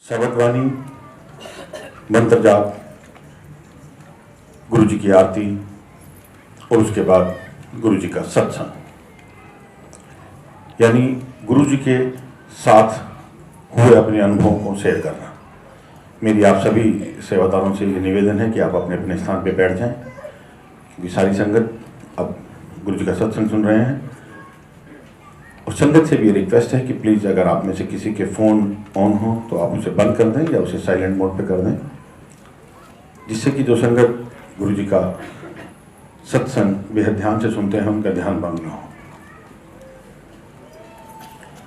शबदवाणी, मंत्र जाप, गुरु जी की आरती और उसके बाद गुरु जी का सत्संग, यानी गुरु जी के साथ हुए अपने अनुभवों को शेयर करना। मेरी आप सभी सेवादारों से ये निवेदन है कि आप अपने अपने स्थान पे बैठ जाएं, क्योंकि सारी संगत अब गुरु जी का सत्संग सुन रहे हैं। और संगत से भी रिक्वेस्ट है कि प्लीज़ अगर आप में से किसी के फ़ोन ऑन हो तो आप उसे बंद कर दें या उसे साइलेंट मोड पे कर दें, जिससे कि जो संगत गुरु जी का सत्संग बेहद ध्यान से सुनते हैं उनका ध्यान भंग न हो।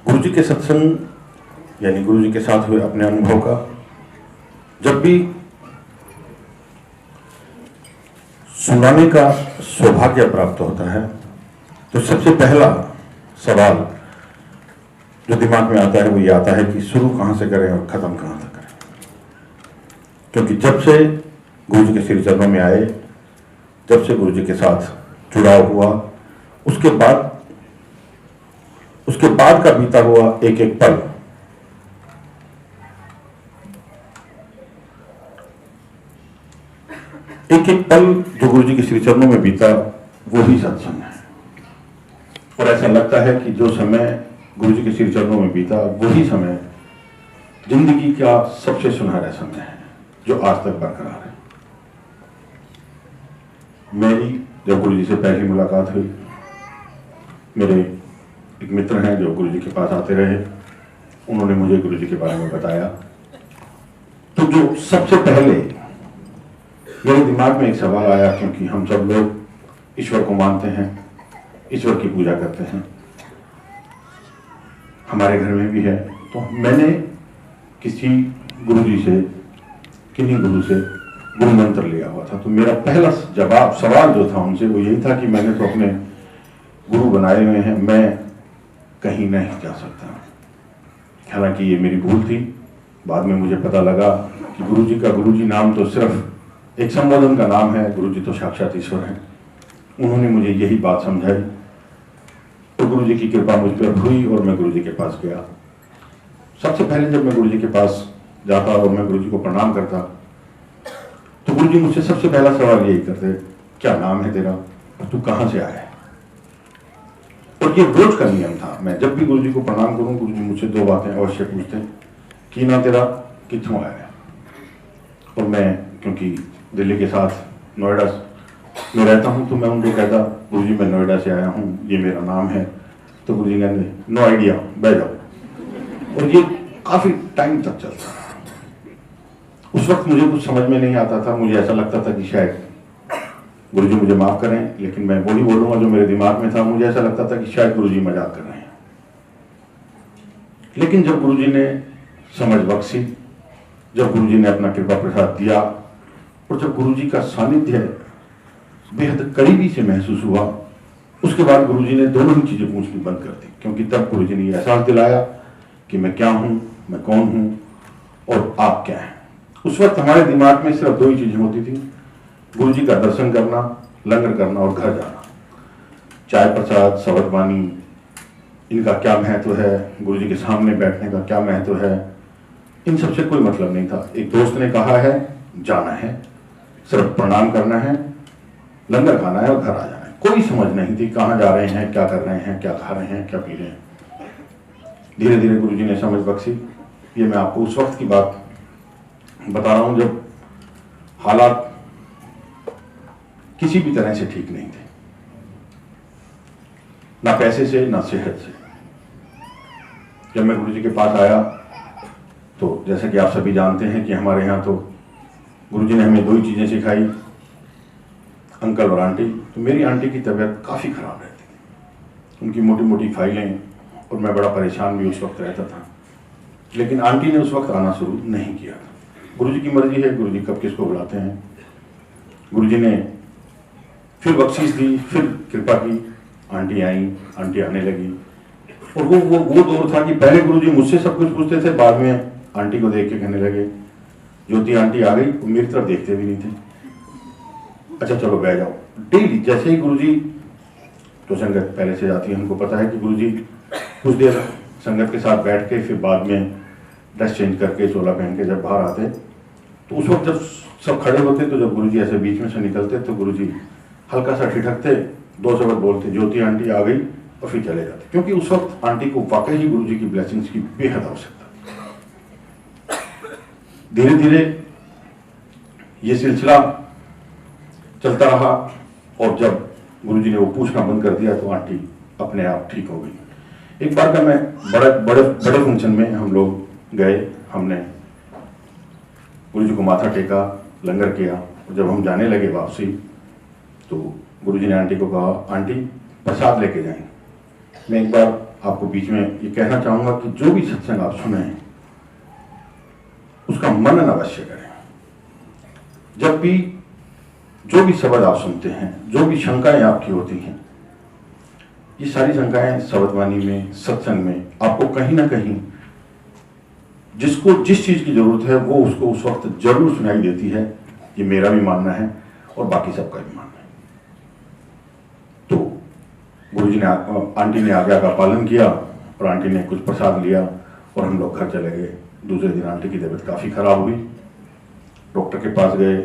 गुरु जी के सत्संग यानी गुरु जी के साथ हुए अपने अनुभव का जब भी सुनाने का सौभाग्य प्राप्त होता है तो सबसे पहला सवाल जो दिमाग में आता है वो ये आता है कि शुरू कहाँ से करें और ख़त्म कहाँ तक करें। क्योंकि जब से गुरु जी के श्री चरणों में आए, जब से गुरु जी के साथ जुड़ाव हुआ, उसके बाद का बीता हुआ एक एक पल जो गुरु जी के श्री चरणों में बीता वो ही सत्संग है। और ऐसा लगता है कि जो समय गुरु जी के श्री चरणों में बीता वही समय जिंदगी का सबसे सुनहरा समय है जो आज तक बरकरार है। मेरी जब गुरु जी से पहली मुलाकात हुई, मेरे एक मित्र हैं जो गुरु जी के पास आते रहे, उन्होंने मुझे गुरु जी के बारे में बताया। तो जो सबसे पहले मेरे दिमाग में एक सवाल आया, क्योंकि हम सब लोग ईश्वर को मानते हैं, ईश्वर की पूजा करते हैं, हमारे घर में भी है। तो मैंने किसी गुरु से गुरु मंत्र लिया हुआ था। तो मेरा पहला सवाल जो था उनसे वो यही था कि मैंने तो अपने गुरु बनाए हुए हैं, मैं कहीं नहीं जा सकता। हालांकि ये मेरी भूल थी। बाद में मुझे पता लगा कि गुरु जी नाम तो सिर्फ एक संबोधन का नाम है, गुरु जी तो साक्षात ईश्वर हैं। उन्होंने मुझे यही बात समझाई तो गुरु जी की कृपा मुझ पर हुई और मैं गुरु जी के पास गया। सबसे पहले जब मैं गुरु जी के पास जाता और मैं गुरु जी को प्रणाम करता तो गुरु जी मुझसे सबसे पहला सवाल यही करते, क्या नाम है तेरा और तू कहाँ से आया है। और ये रोज का नियम था। मैं जब भी गुरु जी को प्रणाम करूं, गुरु जी मुझसे दो बातें अवश्य पूछते, कि ना तेरा कित्थों आया है। और मैं क्योंकि दिल्ली के साथ नोएडा में रहता हूं तो मैं उनको कहता, गुरु जी मैं नोएडा से आया हूं, ये मेरा नाम है। तो गुरु जी कहते, नो आइडिया, बैठ जाओ। और ये काफी टाइम तक चलता। उस वक्त मुझे कुछ समझ में नहीं आता था। मुझे ऐसा लगता था कि शायद गुरु जी मुझे माफ करें, लेकिन मैं वही बोलूंगा जो मेरे दिमाग में था। मुझे ऐसा लगता था कि शायद गुरु जी मजाक कर रहे हैं। लेकिन जब गुरु जी ने समझ बख्शी, जब गुरु जी ने अपना कृपा प्रसाद दिया और जब गुरु जी का सानिध्य बेहद करीबी से महसूस हुआ, उसके बाद गुरु जी ने दोनों ही चीजें पूछनी बंद कर दी। क्योंकि तब गुरु जी ने एहसास दिलाया कि मैं क्या हूं, मैं कौन हूं और आप क्या हैं। उस वक्त हमारे दिमाग में सिर्फ दो ही चीजें होती थी, गुरु जी का दर्शन करना, लंगर करना और घर जाना। चाय प्रसाद, शबदवाणी, इनका क्या महत्व है, गुरु जी के सामने बैठने का क्या महत्व है, इन सबसे कोई मतलब नहीं था। एक दोस्त ने कहा है जाना है, सिर्फ प्रणाम करना है, लंगर खाना है और घर आ जाना है। कोई समझ नहीं थी कहाँ जा रहे हैं, क्या कर रहे हैं, क्या खा रहे हैं, क्या पी रहे हैं। धीरे धीरे गुरु जी ने समझ बख्शी। ये मैं आपको उस वक्त की बात बता रहा हूं जब हालात किसी भी तरह से ठीक नहीं थे, ना पैसे से ना सेहत से। जब मैं गुरु जी के पास आया तो जैसे कि आप सभी जानते हैं कि हमारे यहाँ तो गुरु जी ने हमें दो ही चीज़ें सिखाई, अंकल और आंटी। तो मेरी आंटी की तबीयत काफ़ी ख़राब रहती थी, उनकी मोटी मोटी फाइलें, और मैं बड़ा परेशान भी उस वक्त रहता था। लेकिन आंटी ने उस वक्त आना शुरू नहीं किया था। गुरु जी की मर्जी है, गुरु जी कब किसको बुलाते हैं। गुरु जी ने फिर बख्शीश दी, फिर कृपा की, आंटी आई, आंटी आने लगी। और वो दौर था कि पहले गुरु जी मुझसे सब कुछ पूछते थे, बाद में आंटी को देख के कहने लगे, ज्योति आंटी आ गई, वो मेरी तरफ देखते भी नहीं थे। अच्छा चलो बैठ जाओ। डेली जैसे ही गुरु जी, तो संगत पहले से जाती है, हमको पता है कि गुरु जी कुछ देर संगत के साथ बैठ के फिर बाद में ड्रेस चेंज करके चोला पहन के जब बाहर आते, तो उस वक्त जब सब खड़े होते तो जब गुरुजी ऐसे बीच में से निकलते तो गुरुजी हल्का सा ठिठकते, 2 शब्द बोलते, ज्योति आंटी आ गई, और फिर चले जाते, क्योंकि उस वक्त आंटी को वाकई ही गुरुजी की ब्लेसिंग्स की बेहद आवश्यकता थी। धीरे धीरे ये सिलसिला चलता रहा, और जब गुरुजी ने वो पूछना बंद कर दिया तो आंटी अपने आप ठीक हो गई। एक बार का मैं बड़े फंक्शन में हम लोग गए, हमने गुरुजी को माथा टेका, लंगर किया, और जब हम जाने लगे वापसी तो गुरुजी ने आंटी को कहा, आंटी प्रसाद लेके जाएं। मैं एक बार आपको बीच में ये कहना चाहूंगा कि जो भी सत्संग आप सुने उसका मनन अवश्य करें। जब भी जो भी शब्द आप सुनते हैं, जो भी शंकाएं आपकी होती हैं, ये सारी शंकाएं शब्दवाणी में, सत्संग में आपको कहीं ना कहीं जिसको जिस चीज की जरूरत है वो उसको उस वक्त जरूर सुनाई देती है। ये मेरा भी मानना है और बाकी सबका भी मानना है। तो गुरुजी ने, आंटी ने आज्ञा का पालन किया और आंटी ने कुछ प्रसाद लिया और हम लोग घर चले गए। दूसरे दिन आंटी की तबीयत काफ़ी खराब हुई, डॉक्टर के पास गए,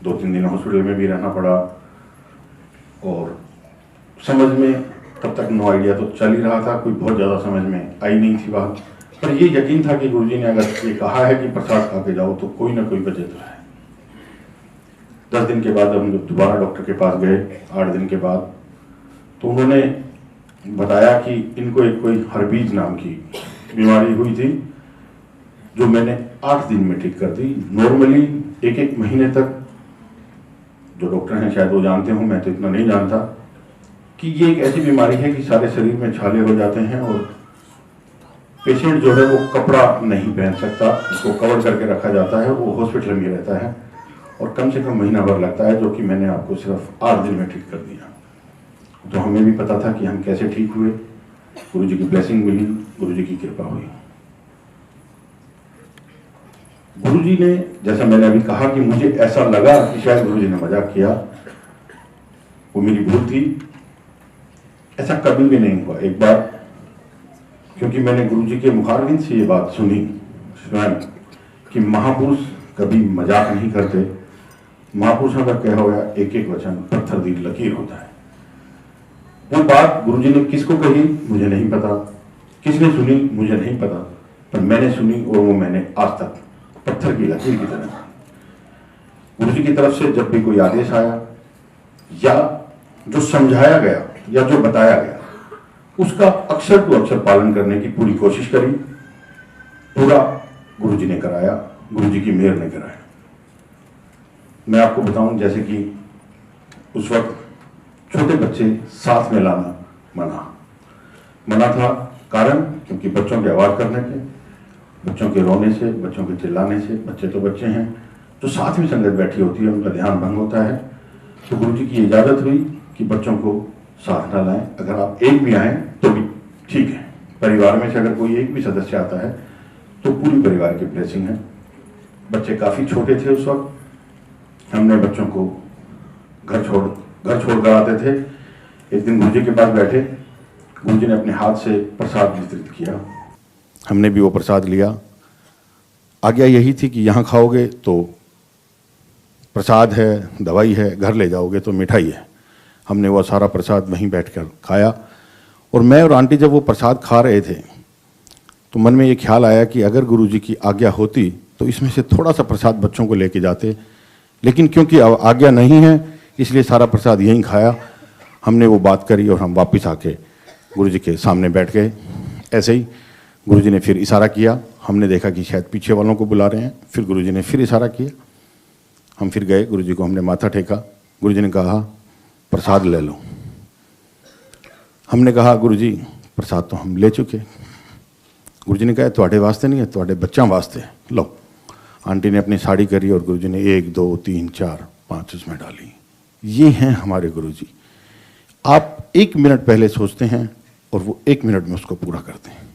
2-3 दिन हॉस्पिटल में भी रहना पड़ा, और समझ में तब तक नो आइडिया तो चल ही रहा था, कोई बहुत ज़्यादा समझ में आई नहीं थी बात, पर ये यकीन था कि गुरुजी ने अगर ये कहा है कि प्रसाद खा के जाओ तो कोई ना कोई वजह तो है। 10 दिन के बाद हम दोबारा डॉक्टर के पास गए, 8 दिन के बाद, तो उन्होंने बताया कि इनको एक कोई हर्बीज नाम की बीमारी हुई थी, जो मैंने 8 दिन में ठीक कर दी। नॉर्मली 1-1 महीने तक, जो डॉक्टर हैं शायद वो जानते हो, मैं तो इतना नहीं जानता, कि ये एक ऐसी बीमारी है कि सारे शरीर में छाले हो जाते हैं और पेशेंट जो है वो कपड़ा नहीं पहन सकता, उसको कवर करके रखा जाता है, वो हॉस्पिटल में रहता है और कम से कम महीना भर लगता है, जो कि मैंने आपको सिर्फ 8 दिन में ठीक कर दिया। तो हमें भी पता था कि हम कैसे ठीक हुए, गुरुजी की ब्लेसिंग मिली, गुरुजी की कृपा हुई। गुरुजी ने, जैसा मैंने अभी कहा कि मुझे ऐसा लगा कि शायद गुरुजी ने मजाक किया, वो मेरी भूल थी, ऐसा कभी भी नहीं हुआ। एक बार, क्योंकि मैंने गुरुजी के मुखारबिन से ये बात सुनी स्वयं कि महापुरुष कभी मजाक नहीं करते, महापुरुषों का कहा हुआ एक वचन पत्थर दी लकीर होता है। वो बात गुरुजी ने किसको कही मुझे नहीं पता, किसने सुनी मुझे नहीं पता, पर मैंने सुनी और वो मैंने आज तक पत्थर की लकीर की तरह। गुरुजी की तरफ से जब भी कोई आदेश आया या जो समझाया गया या जो बताया गया, उसका अक्षर टू अक्षर पालन करने की पूरी कोशिश करी। पूरा गुरुजी ने कराया, गुरुजी की मेहर ने कराया। मैं आपको बताऊं, जैसे कि उस वक्त छोटे बच्चे साथ में लाना मना था, कारण क्योंकि बच्चों के आवाज करने के, बच्चों के रोने से, बच्चों के चिल्लाने से, बच्चे तो बच्चे हैं, जो साथ में संगत बैठी होती है उनका ध्यान भंग होता है। तो गुरुजी की इजाजत हुई कि बच्चों को साथ न लाएं, अगर आप एक भी आए तो भी ठीक है। परिवार में से अगर कोई एक भी सदस्य आता है तो पूरी परिवार की ब्लेसिंग है। बच्चे काफ़ी छोटे थे उस वक्त, हमने बच्चों को घर छोड़ कर आते थे। एक दिन गुरुजी के पास बैठे, गुरुजी ने अपने हाथ से प्रसाद वितरित किया, हमने भी वो प्रसाद लिया। आज्ञा यही थी कि यहाँ खाओगे तो प्रसाद है, दवाई है, घर ले जाओगे तो मिठाई है। हमने वो सारा प्रसाद वहीं बैठकर खाया, और मैं और आंटी जब वो प्रसाद खा रहे थे तो मन में ये ख्याल आया कि अगर गुरुजी की आज्ञा होती तो इसमें से थोड़ा सा प्रसाद बच्चों को लेके जाते, लेकिन क्योंकि आज्ञा नहीं है इसलिए सारा प्रसाद यहीं खाया। हमने वो बात करी और हम वापस आके गुरुजी के सामने बैठ गए। ऐसे ही गुरुजी ने फिर इशारा किया, हमने देखा कि शायद पीछे वालों को बुला रहे हैं, फिर गुरुजी ने फिर इशारा किया, हम फिर गए, गुरुजी को हमने माथा टेका। गुरुजी ने कहा प्रसाद ले लो। हमने कहा गुरुजी प्रसाद तो हम ले चुके। गुरुजी ने कहा ਤੁਹਾਡੇ वास्ते नहीं है, ਤੁਹਾਡੇ बच्चों वास्ते, लो। आंटी ने अपनी साड़ी करी और गुरुजी ने 1 2 3 4 5 उसमें डाली। ये हैं हमारे गुरुजी। आप 1 मिनट पहले सोचते हैं और वो 1 मिनट में उसको पूरा करते हैं।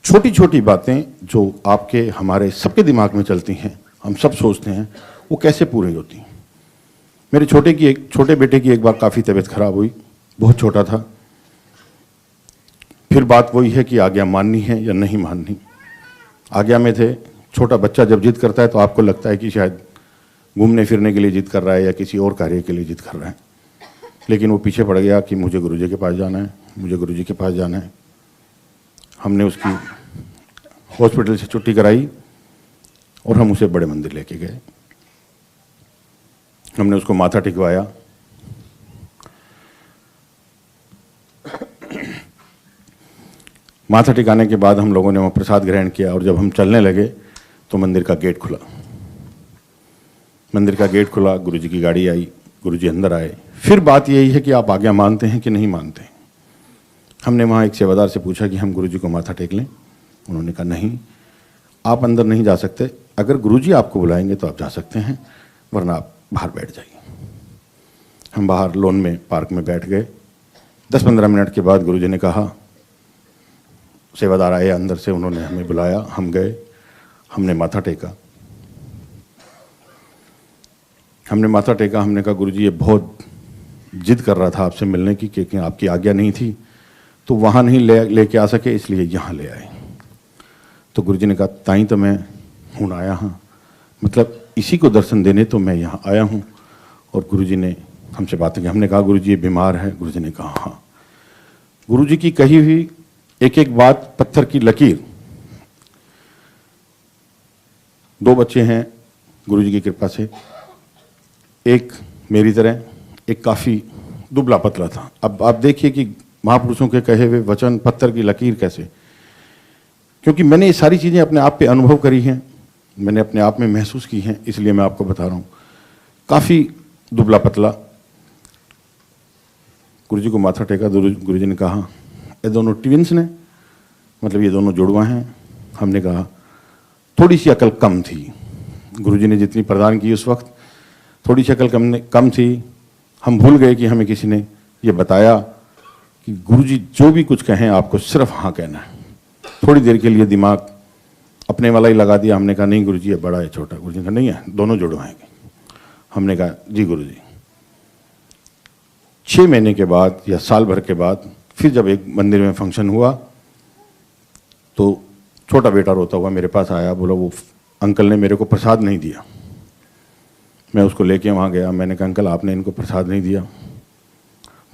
छोटी छोटी बातें जो आपके हमारे सबके दिमाग में चलती हैं, हम सब सोचते हैं, वो कैसे पूरी होती हैं। मेरे छोटे बेटे की एक बार काफ़ी तबीयत खराब हुई, बहुत छोटा था। फिर बात वही है कि आज्ञा माननी है या नहीं माननी। आज्ञा में थे। छोटा बच्चा जब जिद करता है तो आपको लगता है कि शायद घूमने फिरने के लिए जिद कर रहा है या किसी और कार्य के लिए जिद कर रहा है, लेकिन वो पीछे पड़ गया कि मुझे गुरुजी के पास जाना है, मुझे गुरुजी के पास जाना है। हमने उसकी हॉस्पिटल से छुट्टी कराई और हम उसे बड़े मंदिर लेके गए। हमने उसको माथा टिकवाया। माथा टिकाने के बाद हम लोगों ने वहाँ प्रसाद ग्रहण किया और जब हम चलने लगे तो मंदिर का गेट खुला। मंदिर का गेट खुला, गुरुजी की गाड़ी आई, गुरुजी अंदर आए। फिर बात यही है कि आप आज्ञा मानते हैं कि नहीं मानते। हमने वहाँ एक सेवादार से पूछा कि हम गुरुजी को माथा टेक लें। उन्होंने कहा नहीं, आप अंदर नहीं जा सकते। अगर गुरुजी आपको बुलाएंगे तो आप जा सकते हैं, वरना आप बाहर बैठ जाइए। हम बाहर लॉन में पार्क में बैठ गए। 10-15 मिनट के बाद गुरुजी ने कहा, सेवादार आए अंदर से, उन्होंने हमें बुलाया, हम गए, हमने माथा टेका। हमने कहा गुरुजी ये बहुत जिद कर रहा था आपसे मिलने की, क्योंकि आपकी आज्ञा नहीं थी तो वहाँ नहीं लेके आ सके, इसलिए यहाँ ले आए। तो गुरुजी ने कहा ताई तो मैं हूँ आया हाँ, मतलब इसी को दर्शन देने तो मैं यहाँ आया हूँ। और गुरुजी ने हमसे बातें की। हमने कहा गुरुजी ये बीमार है। गुरुजी ने कहा हाँ। गुरुजी की कही हुई एक एक बात पत्थर की लकीर। 2 बच्चे हैं गुरुजी की कृपा से, एक मेरी तरह, एक काफ़ी दुबला पतला था। अब आप देखिए कि महापुरुषों के कहे हुए वचन पत्थर की लकीर कैसे, क्योंकि मैंने ये सारी चीज़ें अपने आप पे अनुभव करी हैं, मैंने अपने आप में महसूस की हैं, इसलिए मैं आपको बता रहा हूँ। काफ़ी दुबला पतला। गुरुजी को माथा टेका। गुरुजी ने कहा ये दोनों ट्विंस ने, मतलब ये दोनों जुड़वा हैं। हमने कहा थोड़ी सी अकल कम थी, गुरुजी ने जितनी प्रदान की उस वक्त थोड़ी सी अकल कम थी। हम भूल गए कि हमें किसी ने ये बताया कि गुरुजी जो भी कुछ कहें आपको सिर्फ हाँ कहना है। थोड़ी देर के लिए दिमाग अपने वाला ही लगा दिया। हमने कहा नहीं गुरुजी ये बड़ा है छोटा। गुरुजी ने कहा नहीं है, दोनों जुड़वाएंगे। हमने कहा जी गुरुजी। 6 महीने के बाद या साल भर के बाद फिर जब एक मंदिर में फंक्शन हुआ तो छोटा बेटा रोता हुआ मेरे पास आया, बोला वो अंकल ने मेरे को प्रसाद नहीं दिया। मैं उसको लेके वहाँ गया। मैंने कहा अंकल आपने इनको प्रसाद नहीं दिया।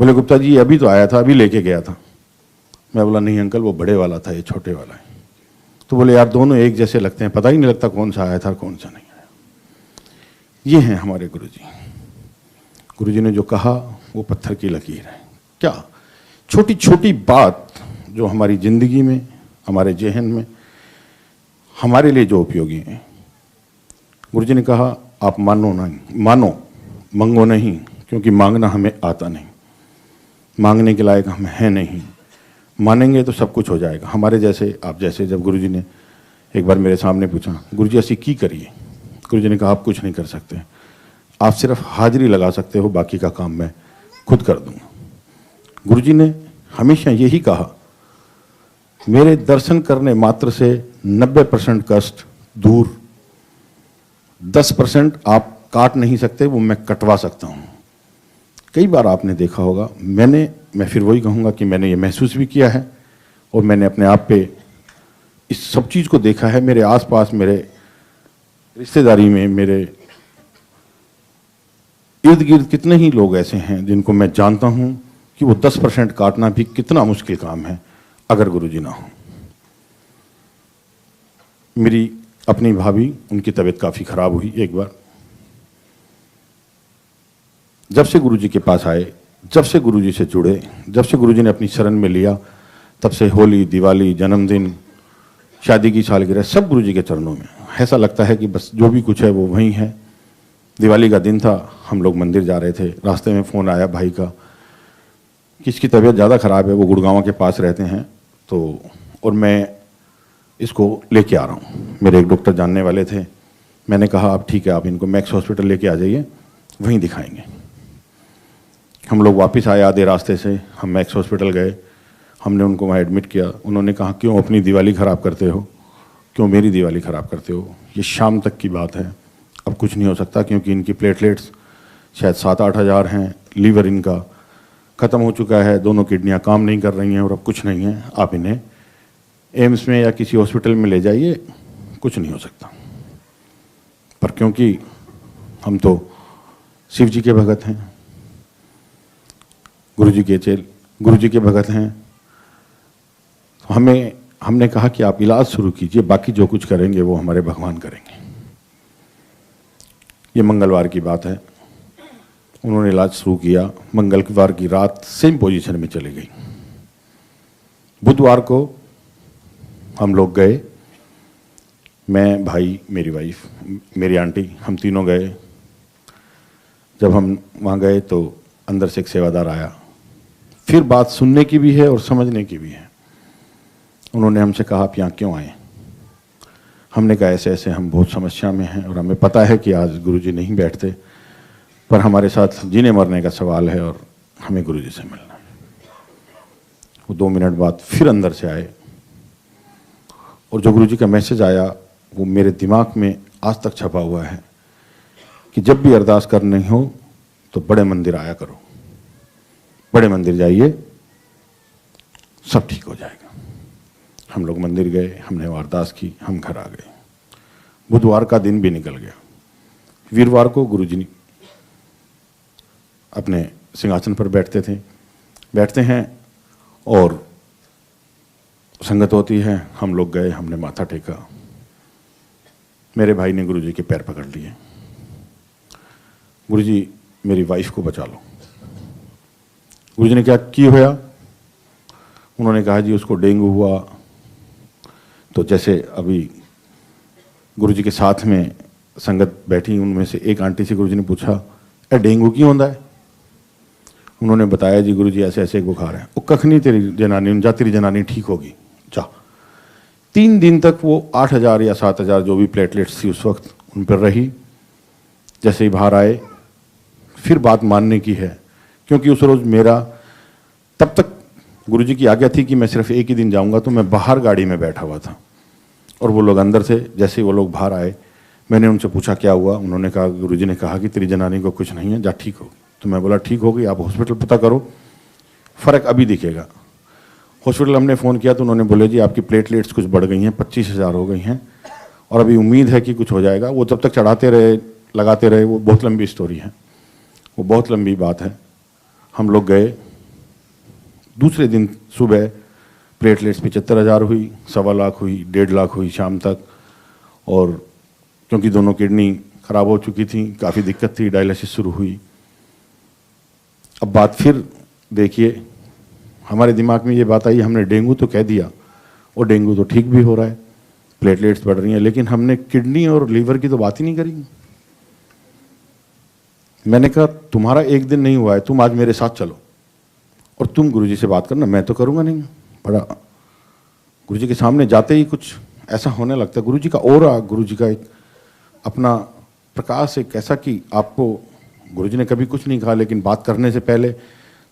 बोले गुप्ता जी अभी तो आया था, अभी लेके गया था। मैं बोला नहीं अंकल वो बड़े वाला था, ये छोटे वाला है। तो बोले यार दोनों एक जैसे लगते हैं, पता ही नहीं लगता कौन सा आया था कौन सा नहीं आया। ये हैं हमारे गुरुजी। गुरुजी ने जो कहा वो पत्थर की लकीर है। क्या छोटी छोटी बात जो हमारी जिंदगी में, हमारे जहन में, हमारे लिए जो उपयोगी है। गुरुजी ने कहा आप मानो नहीं, मानो मंगो नहीं, क्योंकि मांगना हमें आता नहीं, मांगने के लायक हम हैं नहीं। मानेंगे तो सब कुछ हो जाएगा। हमारे जैसे आप जैसे, जब गुरुजी ने एक बार मेरे सामने पूछा गुरुजी ऐसी की करिए, गुरुजी ने कहा आप कुछ नहीं कर सकते, आप सिर्फ हाजिरी लगा सकते हो, बाकी का काम मैं खुद कर दूंगा। गुरुजी ने हमेशा यही कहा मेरे दर्शन करने मात्र से 90% कष्ट दूर, 10% आप काट नहीं सकते, वो मैं कटवा सकता हूँ। कई बार आपने देखा होगा, मैं फिर वही कहूँगा कि मैंने ये महसूस भी किया है और मैंने अपने आप पे इस सब चीज़ को देखा है। मेरे आसपास, मेरे रिश्तेदारी में, मेरे इर्द गिर्द कितने ही लोग ऐसे हैं जिनको मैं जानता हूँ कि वो 10% काटना भी कितना मुश्किल काम है अगर गुरुजी ना हो। मेरी अपनी भाभी, उनकी तबीयत काफ़ी ख़राब हुई एक बार। जब से गुरुजी के पास आए, जब से गुरुजी से जुड़े, जब से गुरुजी ने अपनी शरण में लिया, तब से होली, दिवाली, जन्मदिन, शादी की सालगिरह सब गुरुजी के चरणों में। ऐसा लगता है कि बस जो भी कुछ है वो वहीं है। दिवाली का दिन था, हम लोग मंदिर जा रहे थे, रास्ते में फ़ोन आया भाई का, किसकी तबीयत ज़्यादा ख़राब है, वो गुड़गांव के पास रहते हैं, तो और मैं इसको लेके आ रहा हूँ। मेरे एक डॉक्टर जानने वाले थे। मैंने कहा आप ठीक है, आप इनको मैक्स हॉस्पिटल लेके आ जाइए, वहीं दिखाएंगे। हम लोग वापस आए आधे रास्ते से, हम मैक्स हॉस्पिटल गए, हमने उनको वहाँ एडमिट किया। उन्होंने कहा क्यों अपनी दिवाली ख़राब करते हो, क्यों मेरी दिवाली ख़राब करते हो, ये शाम तक की बात है, अब कुछ नहीं हो सकता, क्योंकि इनकी प्लेटलेट्स शायद 7-8 हज़ार हैं, लीवर इनका ख़त्म हो चुका है, दोनों किडनियाँ काम नहीं कर रही हैं और अब कुछ नहीं है, आप इन्हें एम्स में या किसी हॉस्पिटल में ले जाइए, कुछ नहीं हो सकता। पर क्योंकि हम तो शिव जी के भगत हैं, गुरु जी के भगत हैं, तो हमने कहा कि आप इलाज शुरू कीजिए, बाकी जो कुछ करेंगे वो हमारे भगवान करेंगे। ये मंगलवार की बात है। उन्होंने इलाज शुरू किया। मंगलवार की रात सेम पोजीशन में चली गई। बुधवार को हम लोग गए, मैं, भाई, मेरी वाइफ, मेरी आंटी, हम तीनों गए। जब हम वहाँ गए तो अंदर से एक सेवादार आया। फिर बात सुनने की भी है और समझने की भी है। उन्होंने हमसे कहा आप यहाँ क्यों आए? हमने कहा ऐसे ऐसे हम बहुत समस्या में हैं और हमें पता है कि आज गुरुजी नहीं बैठते, पर हमारे साथ जीने मरने का सवाल है और हमें गुरुजी से मिलना है। वो 2 मिनट बाद फिर अंदर से आए और जो गुरुजी का मैसेज आया वो मेरे दिमाग में आज तक छपा हुआ है कि जब भी अरदास करनी हो तो बड़े मंदिर आया करो, बड़े मंदिर जाइए, सब ठीक हो जाएगा। हम लोग मंदिर गए, हमने वो अरदास की, हम घर आ गए। बुधवार का दिन भी निकल गया। वीरवार को गुरुजी अपने सिंहासन पर बैठते हैं और संगत होती है। हम लोग गए, हमने माथा टेका। मेरे भाई ने गुरुजी के पैर पकड़ लिए। गुरुजी मेरी वाइफ को बचा लो। गुरुजी ने क्या की होया? उन्होंने कहा जी उसको डेंगू हुआ। तो जैसे अभी गुरुजी के साथ में संगत बैठी, उनमें से एक आंटी से गुरुजी ने पूछा ए डेंगू क्यों होता है? उन्होंने बताया जी गुरुजी ऐसे ऐसे एक बुखार है। वो कख नहीं तेरी जनानी, जा तेरी जनानी ठीक होगी जा। 3 दिन तक वो 8,000 या 7,000 जो भी प्लेटलेट्स थी उस वक्त उन पर रही। जैसे ही बाहर आए फिर बात मानने की है, क्योंकि उस रोज़ मेरा तब तक गुरुजी की आज्ञा थी कि मैं सिर्फ एक ही दिन जाऊंगा, तो मैं बाहर गाड़ी में बैठा हुआ था और वो लोग अंदर से, जैसे ही वो लोग बाहर आए मैंने उनसे पूछा क्या हुआ? उन्होंने कहा गुरुजी ने कहा कि तेरी जनानी को कुछ नहीं है, जा ठीक होगी। तो मैं बोला ठीक होगी, आप हॉस्पिटल पता करो, फ़र्क अभी दिखेगा। हॉस्पिटल हमने फ़ोन किया तो उन्होंने बोले जी आपकी प्लेटलेट्स कुछ बढ़ गई हैं, 25,000 हो गई हैं और अभी उम्मीद है कि कुछ हो जाएगा। वो जब तक चढ़ाते रहे, लगाते रहे, वो बहुत लंबी स्टोरी है, वो बहुत लंबी बात है। हम लोग गए, दूसरे दिन सुबह प्लेटलेट्स 75,000 हुई, 1.25 लाख हुई, 1.5 लाख हुई शाम तक। और क्योंकि दोनों किडनी खराब हो चुकी थी, काफ़ी दिक्कत थी, डायलिसिस शुरू हुई। अब बात फिर देखिए, हमारे दिमाग में ये बात आई, हमने डेंगू तो कह दिया और डेंगू तो ठीक भी हो रहा है, प्लेटलेट्स बढ़ रही हैं, लेकिन हमने किडनी और लीवर की तो बात ही नहीं करी। मैंने कहा तुम्हारा एक दिन नहीं हुआ है, तुम आज मेरे साथ चलो और तुम गुरुजी से बात करना, मैं तो करूँगा नहीं। बड़ा गुरुजी के सामने जाते ही कुछ ऐसा होने लगता है, गुरुजी का ऑरा, गुरुजी का एक अपना प्रकाश, एक ऐसा कि आपको, गुरुजी ने कभी कुछ नहीं कहा, लेकिन बात करने से पहले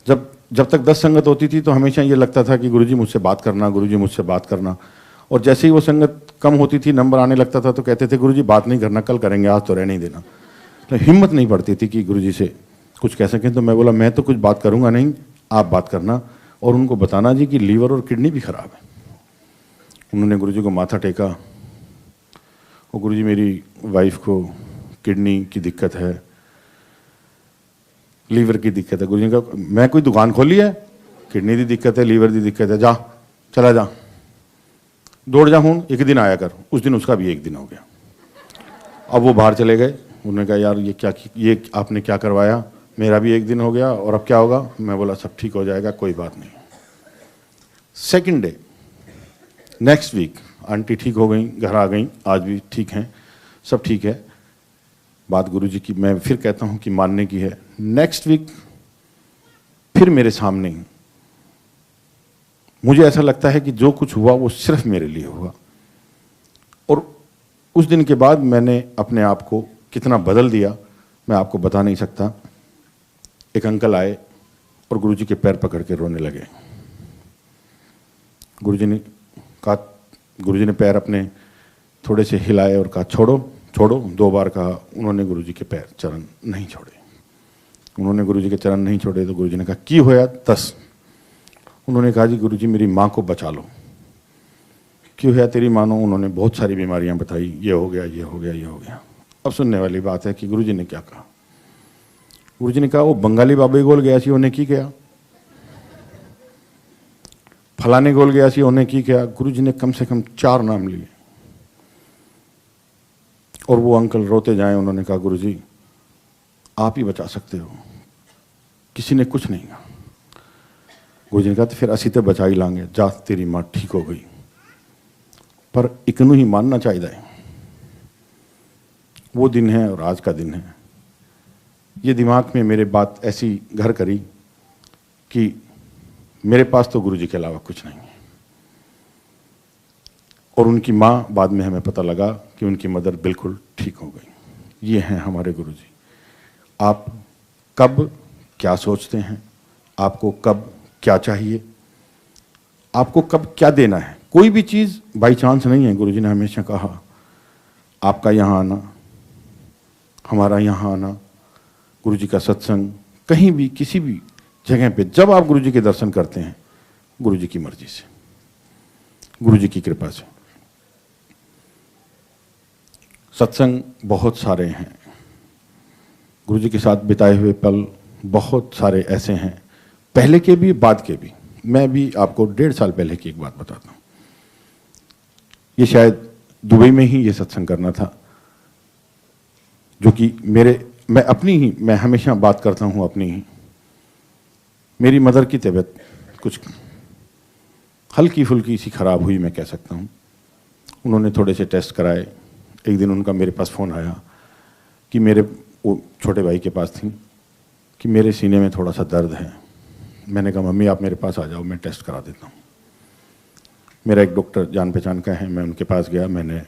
जब तक 10 संगत होती थी तो हमेशा ये लगता था कि गुरुजी मुझसे बात करना, गुरुजी मुझसे बात करना। और जैसे ही वो संगत कम होती थी, नंबर आने लगता था, तो कहते थे गुरुजी बात नहीं करना, कल करेंगे, आज तो रहने ही देना। तो हिम्मत नहीं पड़ती थी कि गुरुजी से कुछ कह सकें। तो मैं बोला मैं तो कुछ बात करूँगा नहीं, आप बात करना और उनको बताना जी कि लीवर और किडनी भी खराब है। उन्होंने गुरुजी को माथा टेका और गुरुजी मेरी वाइफ को किडनी की दिक्कत है, लीवर की दिक्कत है। गुरुजी ने कहा मैं कोई दुकान खोली है, किडनी की दिक्कत है, लीवर की दिक्कत है, जा चला जा, दौड़ जा, हूँ एक दिन आया कर। उस दिन उसका भी एक दिन हो गया। अब वो बाहर चले गए। उन्होंने कहा यार ये आपने क्या करवाया, मेरा भी एक दिन हो गया और अब क्या होगा? मैं बोला सब ठीक हो जाएगा, कोई बात नहीं। Second day, next week aunty ठीक हो गई, घर आ गई, आज भी ठीक हैं, सब ठीक है। बात गुरुजी की मैं फिर कहता हूं कि मानने की है। नेक्स्ट वीक फिर मेरे सामने, मुझे ऐसा लगता है कि जो कुछ हुआ वो सिर्फ मेरे लिए हुआ। और उस दिन के बाद मैंने अपने आप को कितना बदल दिया मैं आपको बता नहीं सकता। एक अंकल आए और गुरुजी के पैर पकड़ के रोने लगे। गुरुजी ने कहा, गुरुजी ने पैर अपने थोड़े से हिलाए और कहा छोड़ो छोड़ो, 2 बार कहा। उन्होंने गुरुजी के पैर चरण नहीं छोड़े। उन्होंने गुरुजी के चरण नहीं छोड़े तो गुरुजी ने कहा की होया 10। उन्होंने कहा जी गुरुजी मेरी माँ को बचा लो, क्यों है तेरी मानो, उन्होंने बहुत सारी बीमारियां बताई, ये हो गया, ये हो गया, ये हो गया। अब सुनने वाली बात है कि गुरुजी ने क्या कहा। गुरुजी ने कहा वो बंगाली बाबे गोल गया सी उन्हें की क्या, फलाने गोल गया सी उन्हें की क्या। गुरुजी ने कम से कम 4 नाम लिए और वो अंकल रोते जाए। उन्होंने कहा गुरुजी आप ही बचा सकते हो, किसी ने कुछ नहीं कहा। गुरुजी ने कहा तो फिर असी तो बचा ही लांगे, जा तेरी माँ ठीक हो गई, पर इकनू ही मानना चाहिए। वो दिन है और आज का दिन है। ये दिमाग में मेरे बात ऐसी घर करी कि मेरे पास तो गुरुजी के अलावा कुछ नहीं है। और उनकी माँ, बाद में हमें पता लगा कि उनकी मदर बिल्कुल ठीक हो गई। ये हैं हमारे गुरुजी। आप कब क्या सोचते हैं, आपको कब क्या चाहिए, आपको कब क्या देना है, कोई भी चीज़ बाई चांस नहीं है। गुरुजी ने हमेशा कहा आपका यहाँ आना, हमारा यहाँ आना, गुरुजी का सत्संग, कहीं भी किसी भी जगह पे जब आप गुरुजी के दर्शन करते हैं, गुरुजी की मर्जी से, गुरुजी की कृपा से। सत्संग बहुत सारे हैं, गुरुजी के साथ बिताए हुए पल बहुत सारे ऐसे हैं, पहले के भी बाद के भी। मैं भी आपको 1.5 साल पहले की एक बात बताता हूँ। ये शायद दुबई में ही ये सत्संग करना था, जो कि मैं हमेशा बात करता हूँ अपनी ही। मेरी मदर की तबीयत कुछ हल्की फुल्की सी खराब हुई, मैं कह सकता हूँ। उन्होंने थोड़े से टेस्ट कराए। एक दिन उनका मेरे पास फ़ोन आया कि वो छोटे भाई के पास थी कि मेरे सीने में थोड़ा सा दर्द है। मैंने कहा मम्मी आप मेरे पास आ जाओ, मैं टेस्ट करा देता हूँ। मेरा एक डॉक्टर जान पहचान का है, मैं उनके पास गया। मैंने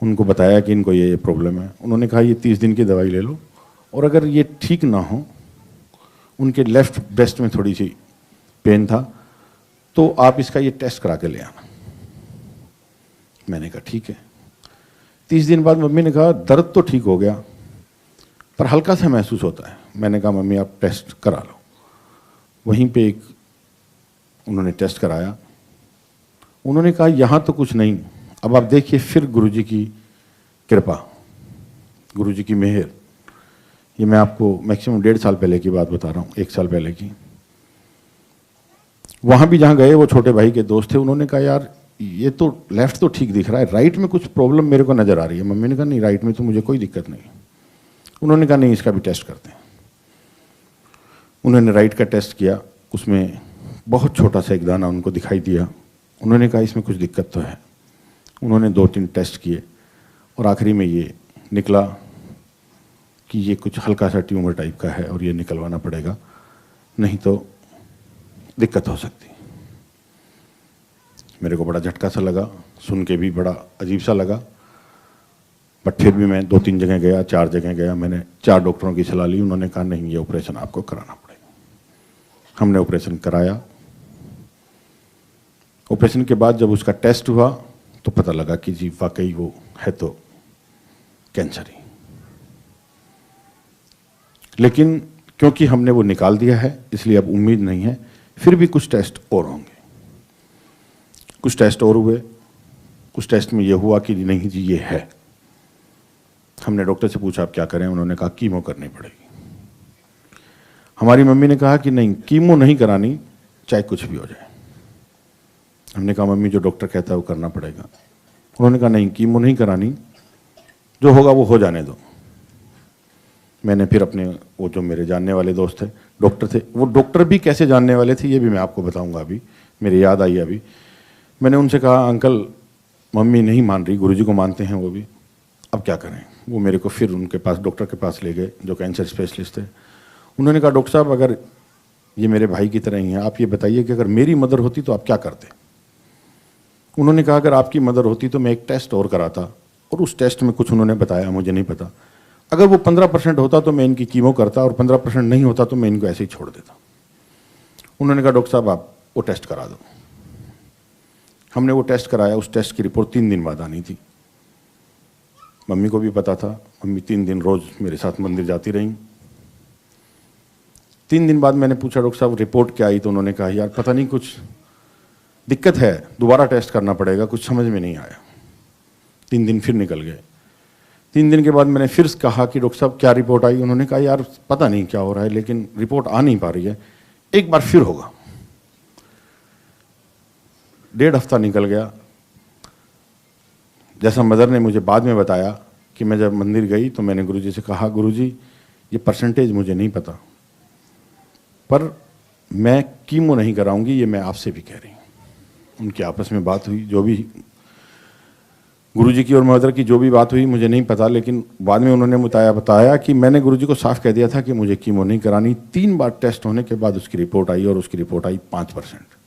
उनको बताया कि इनको ये प्रॉब्लम है। उन्होंने कहा ये 30 दिन की दवाई ले लो, और अगर ये ठीक ना हो, उनके लेफ्ट ब्रेस्ट में थोड़ी सी पेन था, तो आप इसका ये टेस्ट करा के ले आना। मैंने कहा ठीक है। 30 दिन बाद मम्मी ने कहा दर्द तो ठीक हो गया, पर हल्का सा महसूस होता है। मैंने कहा मम्मी आप टेस्ट करा लो। वहीं पे उन्होंने टेस्ट कराया। उन्होंने कहा यहाँ तो कुछ नहीं। अब आप देखिए फिर गुरुजी की कृपा, गुरुजी की मेहर। ये मैं आपको मैक्सिमम 1.5 साल पहले की बात बता रहा हूँ, 1 साल पहले की। वहाँ भी जहाँ गए वो छोटे भाई के दोस्त थे, उन्होंने कहा यार ये तो लेफ्ट तो ठीक दिख रहा है, राइट में कुछ प्रॉब्लम मेरे को नज़र आ रही है। मम्मी ने कहा नहीं राइट में तो मुझे कोई दिक्कत नहीं। उन्होंने कहा नहीं इसका भी टेस्ट करते हैं। उन्होंने राइट का टेस्ट किया, उसमें बहुत छोटा सा एक दाना उनको दिखाई दिया। उन्होंने कहा इसमें कुछ दिक्कत तो है। उन्होंने 2-3 टेस्ट किए और आखिरी में ये निकला कि ये कुछ हल्का सा ट्यूमर टाइप का है और ये निकलवाना पड़ेगा, नहीं तो दिक्कत हो सकती। मेरे को बड़ा झटका सा लगा, सुन के भी बड़ा अजीब सा लगा, बट फिर भी मैं 2-3 जगह गया, 4 जगह गया। मैंने 4 डॉक्टरों की सलाह ली। उन्होंने कहा नहीं ये ऑपरेशन आपको कराना पड़ेगा। हमने ऑपरेशन कराया। ऑपरेशन के बाद जब उसका टेस्ट हुआ तो पता लगा कि जी वाकई वो है तो कैंसर ही। लेकिन क्योंकि हमने वो निकाल दिया है इसलिए अब उम्मीद नहीं है, फिर भी कुछ टेस्ट और होंगे। कुछ टेस्ट और हुए, कुछ टेस्ट में ये हुआ कि नहीं जी ये है। हमने डॉक्टर से पूछा आप क्या करें, उन्होंने कहा कीमो करनी पड़ेगी। हमारी मम्मी ने कहा कि नहीं कीमो नहीं करानी, चाहे कुछ भी हो जाए। हमने कहा मम्मी जो डॉक्टर कहता है वो करना पड़ेगा। उन्होंने कहा नहीं कीमो नहीं करानी, जो होगा वो हो जाने दो। मैंने फिर अपने वो जो मेरे जानने वाले दोस्त थे, डॉक्टर थे, वो डॉक्टर भी कैसे जानने वाले थे ये भी मैं आपको बताऊंगा। अभी मेरे याद आई अभी। मैंने उनसे कहा अंकल मम्मी नहीं मान रही, गुरुजी को मानते हैं वो भी, अब क्या करें। वो मेरे को फिर उनके पास डॉक्टर के पास ले गए जो कैंसर स्पेशलिस्ट थे। उन्होंने कहा डॉक्टर साहब अगर ये मेरे भाई की तरह ही हैं, आप ये बताइए कि अगर मेरी मदर होती तो आप क्या करते। उन्होंने कहा अगर आपकी मदर होती तो मैं एक टेस्ट और कराता, और उस टेस्ट में कुछ उन्होंने बताया, मुझे नहीं पता। अगर वो 15% होता तो मैं इनकी कीमो करता, और 15% नहीं होता तो मैं इनको ऐसे ही छोड़ देता। उन्होंने कहा डॉक्टर साहब आप वो टेस्ट करा दो। हमने वो टेस्ट कराया। उस टेस्ट की रिपोर्ट 3 दिन बाद आनी थी। मम्मी को भी पता था। मम्मी 3 दिन रोज मेरे साथ मंदिर जाती रहीं। 3 दिन बाद मैंने पूछा डॉक्टर साहब रिपोर्ट क्या आई, तो उन्होंने कहा यार पता नहीं कुछ दिक्कत है, दोबारा टेस्ट करना पड़ेगा, कुछ समझ में नहीं आया। 3 दिन फिर निकल गए। 3 दिन के बाद मैंने फिर कहा कि डॉक्टर साहब क्या रिपोर्ट आई? उन्होंने कहा यार पता नहीं क्या हो रहा है, लेकिन रिपोर्ट आ नहीं पा रही है, एक बार फिर होगा। 1.5 हफ्ता निकल गया। जैसा मदर ने मुझे बाद में बताया कि मैं जब मंदिर गई तो मैंने गुरुजी से कहा, गुरुजी ये परसेंटेज मुझे नहीं पता, पर मैं कीमो नहीं कराऊंगी, ये मैं आपसे भी कह रही हूँ। उनकी आपस में बात हुई, जो भी गुरुजी की और मदर की जो भी बात हुई मुझे नहीं पता, लेकिन बाद में उन्होंने बताया कि मैंने गुरुजी को साफ कह दिया था कि मुझे कीमो नहीं करानी। 3 बार टेस्ट होने के बाद उसकी रिपोर्ट आई और उसकी रिपोर्ट आई 5%।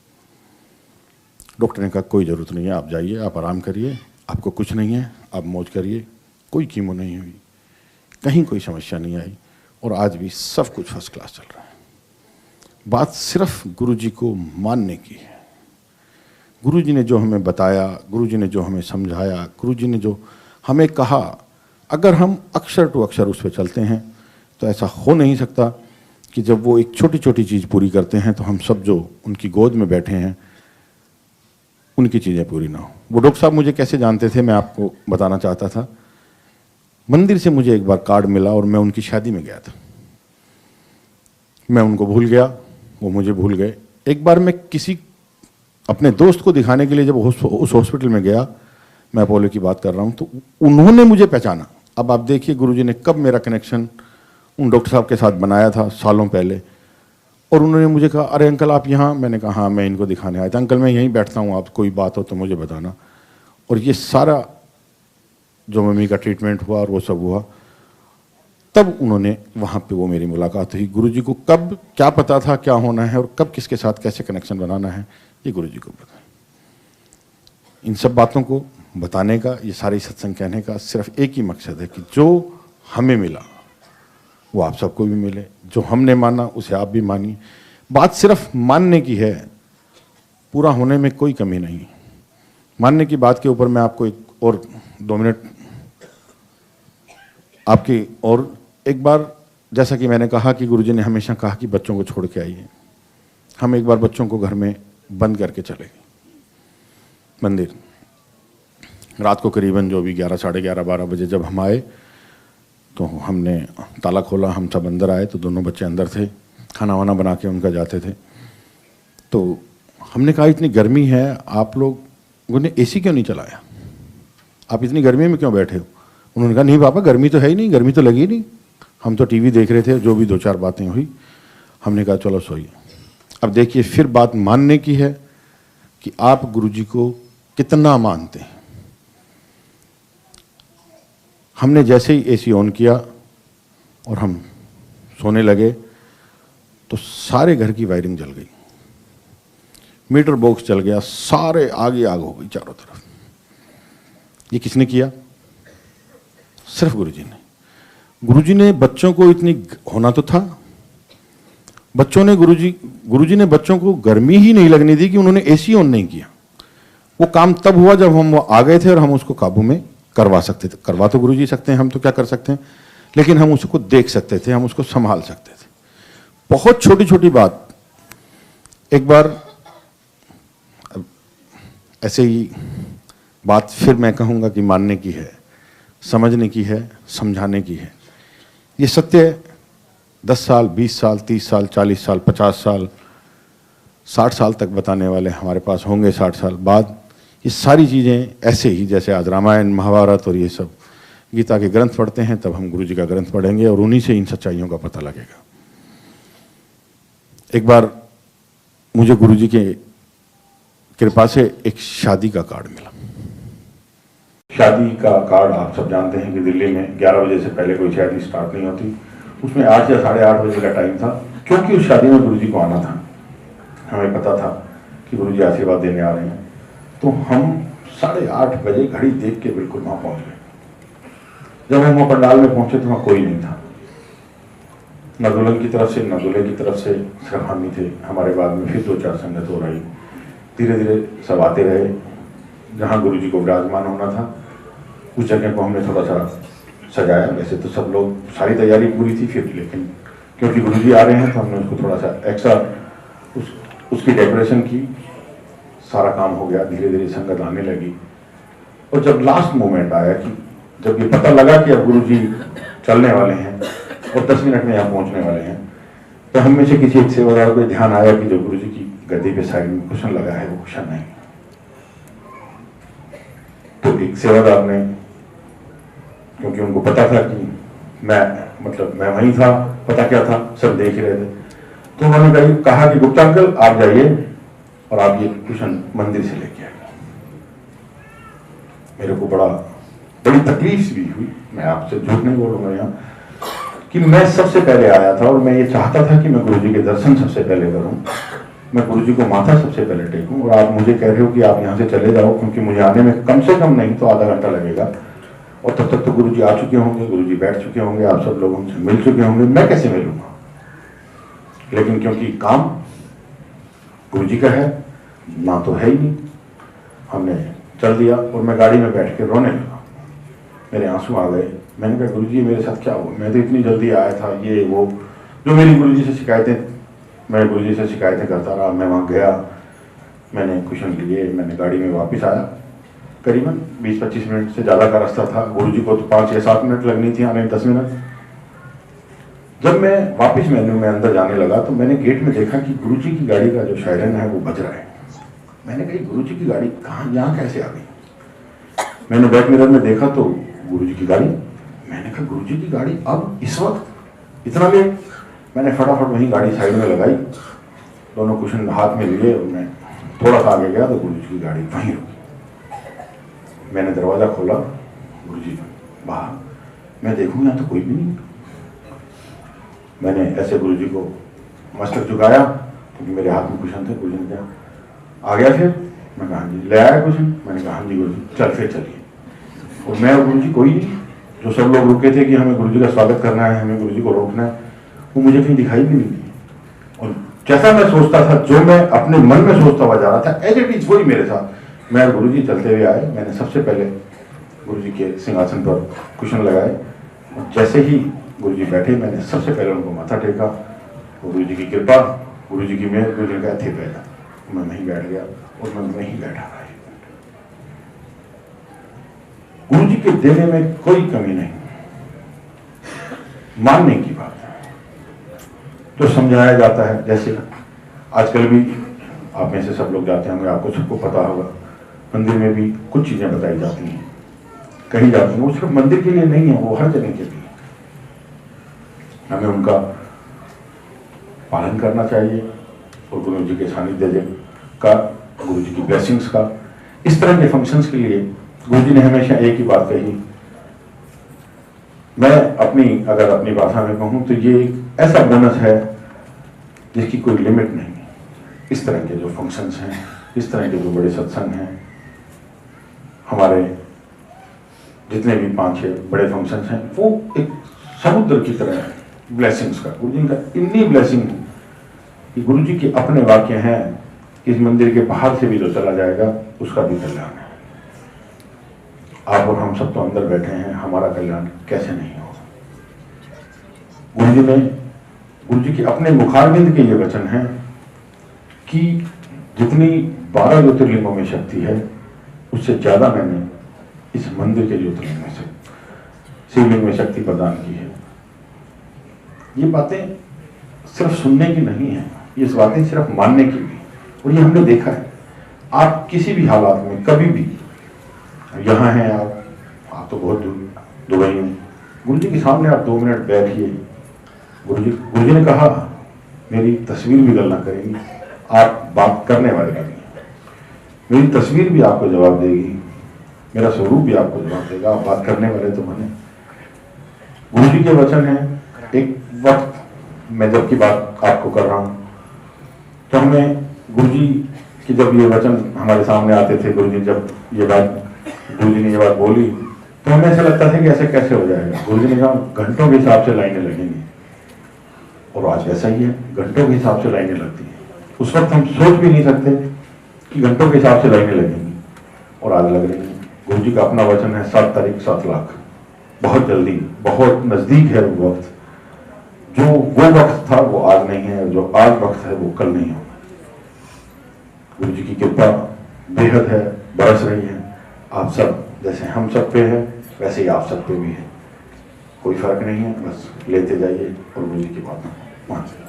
डॉक्टर ने कहा कोई ज़रूरत नहीं है, आप जाइए, आप आराम करिए, आपको कुछ नहीं है, आप मौज करिए, कोई कीमो नहीं हुई, कहीं कोई समस्या नहीं आई और आज भी सब कुछ फर्स्ट क्लास चल रहा है। बात सिर्फ गुरुजी को मानने की है। गुरुजी ने जो हमें बताया, गुरुजी ने जो हमें समझाया, गुरुजी ने जो हमें कहा, अगर हम अक्षर टू अक्षर उस पर चलते हैं तो ऐसा हो नहीं सकता कि जब वो एक छोटी छोटी चीज़ पूरी करते हैं तो हम सब जो उनकी गोद में बैठे हैं उनकी चीज़ें पूरी ना हो। वो डॉक्टर साहब मुझे कैसे जानते थे मैं आपको बताना चाहता था। मंदिर से मुझे एक बार कार्ड मिला और मैं उनकी शादी में गया था। मैं उनको भूल गया, वो मुझे भूल गए। एक बार मैं किसी अपने दोस्त को दिखाने के लिए जब उस हॉस्पिटल में गया, मैं अपोलो की बात कर रहा हूँ, तो उन्होंने मुझे पहचाना। अब आप देखिए गुरुजी ने कब मेरा कनेक्शन उन डॉक्टर साहब के साथ बनाया था, सालों पहले। और उन्होंने मुझे कहा अरे अंकल आप यहाँ? मैंने कहा हाँ मैं इनको दिखाने आया था। अंकल मैं यहीं बैठता हूँ, आप कोई बात हो तो मुझे बताना। और ये सारा जो मम्मी का ट्रीटमेंट हुआ और वो सब हुआ, तब उन्होंने वहाँ पे वो मेरी मुलाकात हुई। गुरुजी को कब क्या पता था क्या होना है और कब किसके साथ कैसे कनेक्शन बनाना है, ये गुरुजी को पता है। इन सब बातों को बताने का, ये सारी सत्संग कहने का सिर्फ एक ही मकसद है कि जो हमें मिला वो आप सबको भी मिले, जो हमने माना उसे आप भी मानिए। बात सिर्फ मानने की है, पूरा होने में कोई कमी नहीं। मानने की बात के ऊपर मैं आपको एक और 2 मिनट आपकी और एक बार, जैसा कि मैंने कहा कि गुरुजी ने हमेशा कहा कि बच्चों को छोड़ के आइए। हम एक बार बच्चों को घर में बंद करके चले गए मंदिर। रात को करीबन जो भी 11, साढ़े 11, 12 बजे जब हम आए तो हमने ताला खोला, हम सब अंदर आए तो दोनों बच्चे अंदर थे, खाना वाना बना के उनका जाते थे। तो हमने कहा इतनी गर्मी है, आप लोगों ने एसी क्यों नहीं चलाया? आप इतनी गर्मी में क्यों बैठे हो? उन्होंने कहा नहीं पापा गर्मी तो है ही नहीं, गर्मी तो लगी नहीं, हम तो टीवी देख रहे थे। जो भी 2-4 बातें हुई, हमने कहा चलो सोइए। अब देखिए फिर बात मानने की है कि आप गुरुजी को कितना मानते हैं। हमने जैसे ही एसी ऑन किया और हम सोने लगे तो सारे घर की वायरिंग जल गई, मीटर बॉक्स जल गया, सारे आग हो गई चारों तरफ। ये किसने किया? सिर्फ गुरुजी ने। गुरुजी ने बच्चों को इतनी होना तो था, बच्चों ने गुरुजी ने बच्चों को गर्मी ही नहीं लगने दी कि उन्होंने एसी ऑन नहीं किया। वो काम तब हुआ जब हम आ गए थे और हम उसको काबू में करवा सकते थे। करवा तो गुरुजी सकते हैं, हम तो क्या कर सकते हैं, लेकिन हम उसको देख सकते थे, हम उसको संभाल सकते थे। बहुत छोटी छोटी बात। एक बार ऐसे ही बात फिर मैं कहूँगा कि मानने की है, समझने की है, समझाने की है। ये सत्य 10 साल, 20 साल, 30 साल, 40 साल, 50 साल, 60 साल तक बताने वाले हमारे पास होंगे। 60 साल बाद ये सारी चीज़ें ऐसे ही, जैसे आज रामायण, महाभारत और ये सब गीता के ग्रंथ पढ़ते हैं, तब हम गुरुजी का ग्रंथ पढ़ेंगे और उन्हीं से इन सच्चाइयों का पता लगेगा। एक बार मुझे गुरुजी के कृपा से एक शादी का कार्ड मिला। शादी का कार्ड आप सब जानते हैं कि दिल्ली में 11 बजे से पहले कोई शादी स्टार्ट नहीं होती। उसमें 8 या साढ़े 8 बजे का टाइम था, क्योंकि उस शादी में गुरुजी को आना था। हमें पता था कि गुरुजी आशीर्वाद देने आ रहे हैं, तो हम 8:30 बजे घड़ी देख के बिल्कुल वहाँ पहुँच गए। जब हम वहाँ पंडाल में पहुँचे तो वहाँ कोई नहीं था, न दुल्हन की तरफ से न दूल्हे की तरफ से, सिर्फ हम ही थे। हमारे बाद में फिर 2-4 संगत हो रही। धीरे धीरे सब आते रहे। जहाँ गुरुजी को विराजमान होना था उस जगह को हमने थोड़ा सा सजाया। वैसे तो सब लोग, सारी तैयारी पूरी थी फिर, लेकिन क्योंकि गुरुजी आ रहे हैं तो हमने उसको थोड़ा सा एक्स्ट्रा उसकी डेकोरेशन की, सारा काम हो गया, धीरे धीरे संगत आने लगी। और जब लास्ट मोमेंट आया कि जब ये पता लगा कि अब गुरुजी चलने वाले हैं और 10 मिनट में यहाँ पहुंचने वाले हैं, तो हम में से किसी एक सेवादार को ध्यान आया कि जो गुरुजी की गद्दी पे साइड में कुशन लगा है वो कुशन नहीं। तो एक सेवादार ने, क्योंकि उनको पता था कि मैं वहीं था, पता क्या था, सब देख ही रहे थे, तो उन्होंने कहा कि गुप्ता अंकल आप जाइए और आप ये कुशन मंदिर से लेके आइए। मेरे को बड़ी तकलीफ भी हुई, मैं आपसे झूठ नहीं बोलूंगा यहाँ, कि मैं सबसे पहले आया था और मैं ये चाहता था कि मैं गुरुजी के दर्शन सबसे पहले करूं, मैं गुरुजी को माथा सबसे पहले टेकूं, और आप मुझे कह रहे हो कि आप यहाँ से चले जाओ, क्योंकि मुझे आने में कम से कम नहीं तो आधा घंटा लगेगा, और तब तक तो गुरुजी आ चुके होंगे, गुरुजी बैठ चुके होंगे, आप सब लोग उनसे मिल चुके होंगे, मैं कैसे मिलूंगा। लेकिन क्योंकि काम गुरुजी का है, ना तो है ही नहीं, हमने चल दिया और मैं गाड़ी में बैठ के रोने लगा, मेरे आंसू आ गए। मैंने कहा गुरुजी मेरे साथ क्या हुआ, मैं तो इतनी जल्दी आया था, ये वो जो मेरी गुरुजी से शिकायतें, मैं गुरुजी से शिकायतें करता रहा। मैं वहाँ गया, मैंने कुशन लिए, मैंने गाड़ी में वापस आया, करीबन 20-25 मिनट से ज़्यादा का रास्ता था, गुरुजी को तो 5 या 7 मिनट लगनी थी, आने 10 मिनट। जब मैं वापस मेन्यू में अंदर जाने लगा तो मैंने गेट में देखा कि गुरुजी की गाड़ी का जो सायरन है वो बज रहा है। मैंने कही गुरुजी की गाड़ी कहाँ, यहाँ कैसे आ गई। मैंने बैक मिरर में देखा तो गुरुजी की गाड़ी, मैंने कहा गुरुजी की गाड़ी अब इस वक्त इतना लेट। मैंने फटाफट वहीं गाड़ी साइड में लगाई, दोनों कुशन हाथ में लिए और मैं थोड़ा सा आगे गया तो गुरुजी की गाड़ी वहीं रुकी। मैंने दरवाजा खोला, गुरुजी बाहर, मैं देखूँ यहाँ तो कोई भी नहीं। मैंने ऐसे गुरुजी को मस्तक झुकाया क्योंकि मेरे हाथ में कुशन थे। गुरुजी ने कहा आ गया फिर, मैं कहा हाँ जी। ले आया कुशन, मैंने कहा हाँ जी गुरुजी, चल फिर चलिए। और मैं और गुरुजी कोई नहीं, जो सब लोग रुके थे कि हमें गुरुजी का स्वागत करना है, हमें गुरुजी को रोकना है, वो मुझे कहीं दिखाई भी नहीं दी। और जैसा मैं सोचता था, जो मैं अपने मन में सोचता हुआ जा रहा था, एज इट इज वही मेरे साथ। मैं और गुरुजी चलते हुए आए, मैंने सबसे पहले गुरुजी के सिंहासन पर कुशन लगाए। जैसे ही गुरुजी बैठे, मैंने सबसे पहले उनको माथा टेका। गुरुजी की कृपा, गुरुजी की मेहर, गुरुजी का थे पहला, मैं वहीं बैठ गया और मैं वहीं बैठा रहा। गुरुजी के देने में कोई कमी नहीं, मानने की बात है। जो समझाया जाता है, जैसे आजकल भी आप में से सब लोग जाते होंगे, आपको सबको पता होगा, मंदिर में भी कुछ चीजें बताई जाती हैं, कही जाती हैं, वो सिर्फ मंदिर के लिए नहीं है, वो हर जगह के लिए। हमें उनका पालन करना चाहिए और गुरु जी के सानिध्य का, गुरु जी की ब्लेसिंग्स का, इस तरह के फंक्शंस के लिए गुरु जी ने हमेशा एक ही बात कही। मैं अगर अपनी भाषा में कहूं तो ये एक ऐसा बोनस है जिसकी कोई लिमिट नहीं है। इस तरह के जो फंक्शंस हैं, इस तरह के जो बड़े सत्संग हैं, हमारे जितने भी 5-6 बड़े फंक्शंस हैं, वो एक समुद्र की तरह है ब्लेसिंग्स का। गुरु जी का इतनी ब्लेसिंग है कि गुरु जी के अपने वाक्य हैं, इस मंदिर के बाहर से भी जो चला जाएगा उसका भी कल्याण है। आप और हम सब तो अंदर बैठे हैं, हमारा कल्याण कैसे नहीं हो। गुरु जी के अपने मुखारबिंद के ये वचन हैं कि जितनी 12 ज्योतिर्लिंगों में शक्ति है, उससे ज्यादा मैंने इस मंदिर के ज्योतिर्लिंग में से शिवलिंग में शक्ति प्रदान की है। ये बातें सिर्फ सुनने की नहीं है, ये बातें सिर्फ मानने की भी, और ये हमने देखा है। आप किसी भी हालात में कभी भी, यहाँ हैं आप तो बहुत दूर दुबई में, गुरु जी के सामने आप 2 मिनट बैठिए, गुरु जी ने कहा मेरी तस्वीर भी गलना करेगी, आप बात करने वाले नहीं, मेरी तस्वीर भी आपको जवाब देगी, मेरा स्वरूप भी आपको जवाब देगा, आप बात करने वाले तो बने। गुरु जी के वचन है। एक वक्त मैं जब की बात आपको कर रहा हूँ, तो हमें गुरु जी की जब ये वचन हमारे सामने आते थे, गुरु जी जब गुरु जी ने ये बात बोली, तो हमें ऐसा लगता था कि ऐसे कैसे हो जाएगा। गुरु जी ने कहा घंटों के हिसाब से लाइनें लगेंगी, और आज ऐसा ही है, घंटों के हिसाब से लाइनें लगती हैं। उस वक्त हम सोच भी नहीं सकते कि घंटों के हिसाब से लाइनें लगेंगी, और आज लग रही हैं। गुरु जी का अपना वचन है 7 तारीख 7 लाख, बहुत जल्दी, बहुत नजदीक है वो वक्त। जो वो वक्त था वो आज नहीं है, जो आज वक्त है वो कल नहीं होगा। गुरु जी की कृपा बेहद है, बरस रही है। आप सब जैसे हम सब पे है वैसे ही आप सब पे भी है, कोई फर्क नहीं है, बस लेते जाइए और उम्मीद की बात मानते